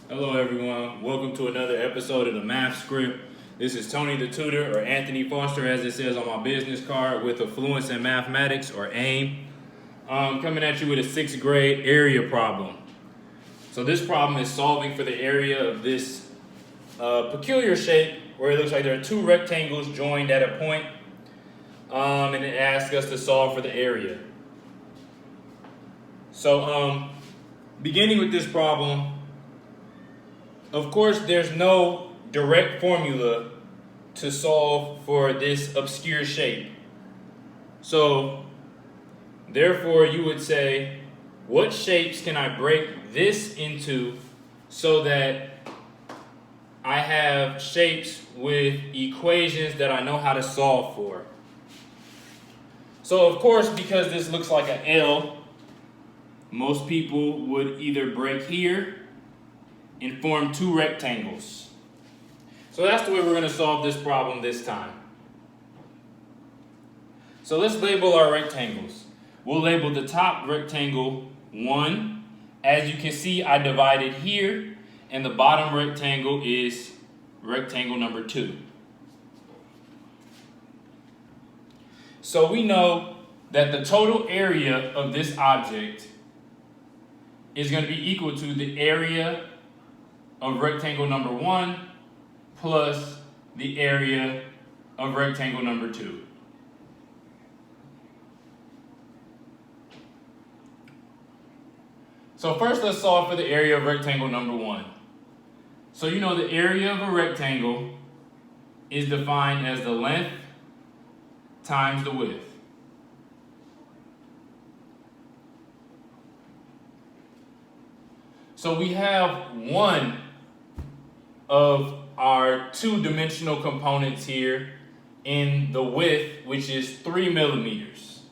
Hello everyone, welcome to another episode of the Math Script. This is Tony the Tutor, or Anthony Foster as it says on my business card, with Affluence in Mathematics, or AIM. Coming at you with a 6th grade area problem. So this problem is solving for the area of this peculiar shape where it looks like there are two rectangles joined at a point, and it asks us to solve for the area. So beginning with this problem, of course, there's no direct formula to solve for this obscure shape. So, therefore, you would say, what shapes can I break this into so that I have shapes with equations that I know how to solve for? So, of course, because this looks like an L, most people would either break here and form two rectangles. So that's the way we're going to solve this problem this time. So let's label our rectangles. We'll label the top rectangle 1. As you can see, I divided here, and the bottom rectangle is rectangle number 2. So we know that the total area of this object is going to be equal to the area of rectangle number 1 plus the area of rectangle number 2. So first let's solve for the area of rectangle number 1. So you know the area of a rectangle is defined as the length times the width. So we have one of our two-dimensional components here in the width, which is 3 millimeters.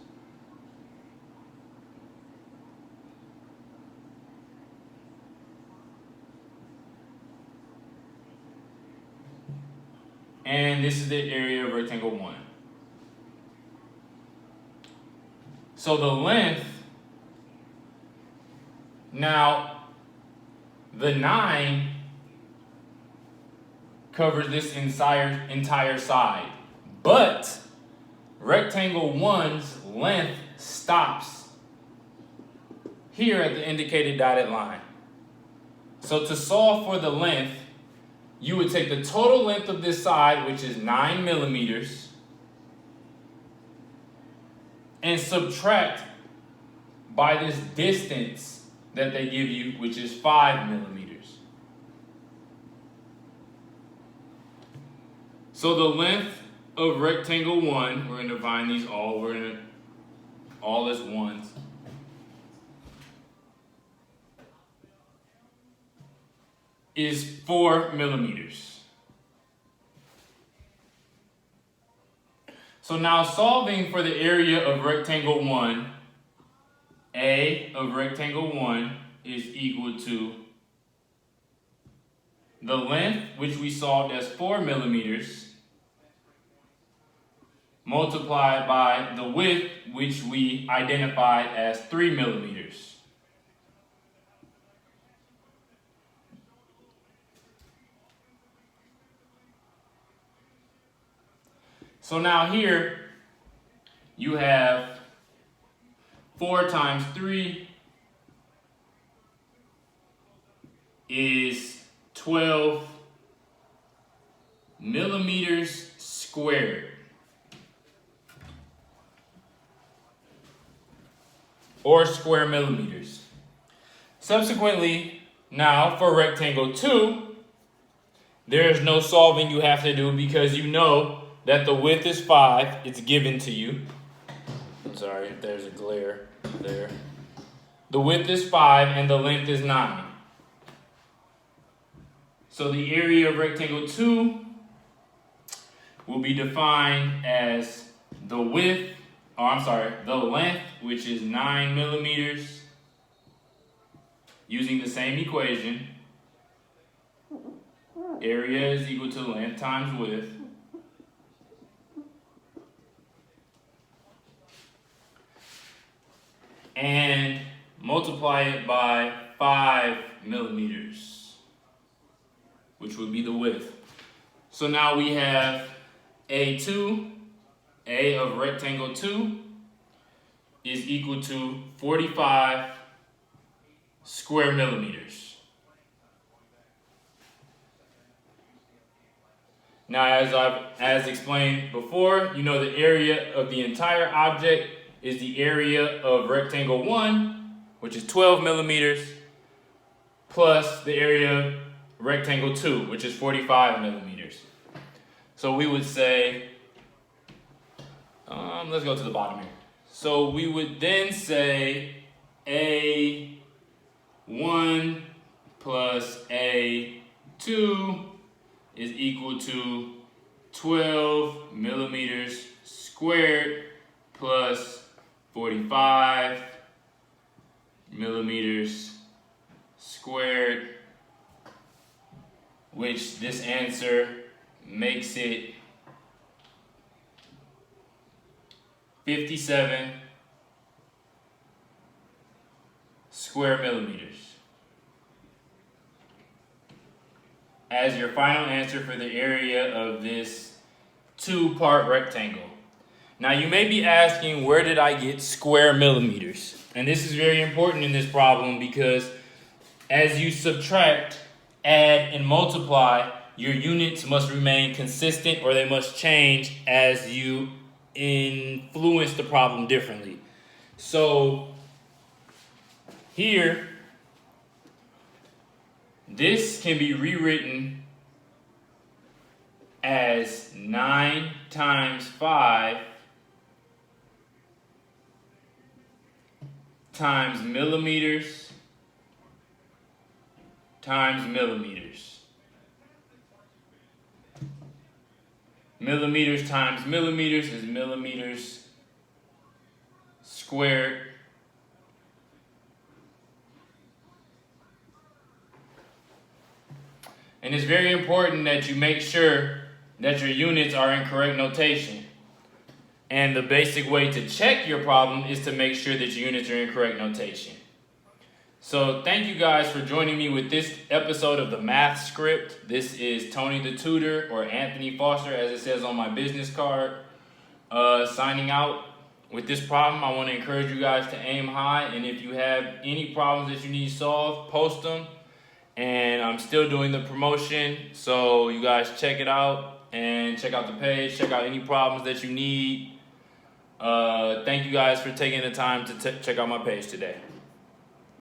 And this is the area of rectangle 1. So the length, now the 9 covers this entire side, but rectangle 1's length stops here at the indicated dotted line. So to solve for the length, you would take the total length of this side, which is 9 millimeters, and subtract by this distance that they give you, which is 5 millimeters. So the length of rectangle 1, we're going to define these all as ones, is 4 millimeters. So now solving for the area of rectangle 1, A of rectangle 1 is equal to the length, which we solved as 4 millimeters, multiplied by the width, which we identified as 3 millimeters. So now here you have 4 times 3 is 12 millimeters squared, or square millimeters. Subsequently, now for rectangle 2, there is no solving you have to do because you know that the width is 5, it's given to you. I'm sorry if there's a glare there. The width is 5 and the length is 9. So the area of rectangle 2 will be defined as the length, which is 9 millimeters, using the same equation. Area is equal to length times width. And multiply it by 5 millimeters. which would be the width. So now we have A2, A of rectangle 2 is equal to 45 square millimeters. Now, as explained before, you know the area of the entire object is the area of rectangle 1, which is 12 millimeters, plus the area of rectangle 2, which is 45 millimeters. So we would say, let's go to the bottom here. So we would then say A1 plus A2 is equal to 12 millimeters squared plus 45 millimeters squared, which this answer makes it 57 square millimeters as your final answer for the area of this 2-part rectangle. Now you may be asking, where did I get square millimeters? And this is very important in this problem because as you subtract, add, and multiply, your units must remain consistent or they must change as you influence the problem differently. So here, this can be rewritten as 9 times 5 times millimeters times millimeters. Millimeters times millimeters is millimeters squared. And it's very important that you make sure that your units are in correct notation. And the basic way to check your problem is to make sure that your units are in correct notation. So thank you guys for joining me with this episode of the Math Script. This is Tony the Tutor, or Anthony Foster as it says on my business card, signing out. With this problem, I want to encourage you guys to aim high, and if you have any problems that you need solved, post them. And I'm still doing the promotion, so you guys check it out and check out the page, check out any problems that you need. Thank you guys for taking the time to check out my page today.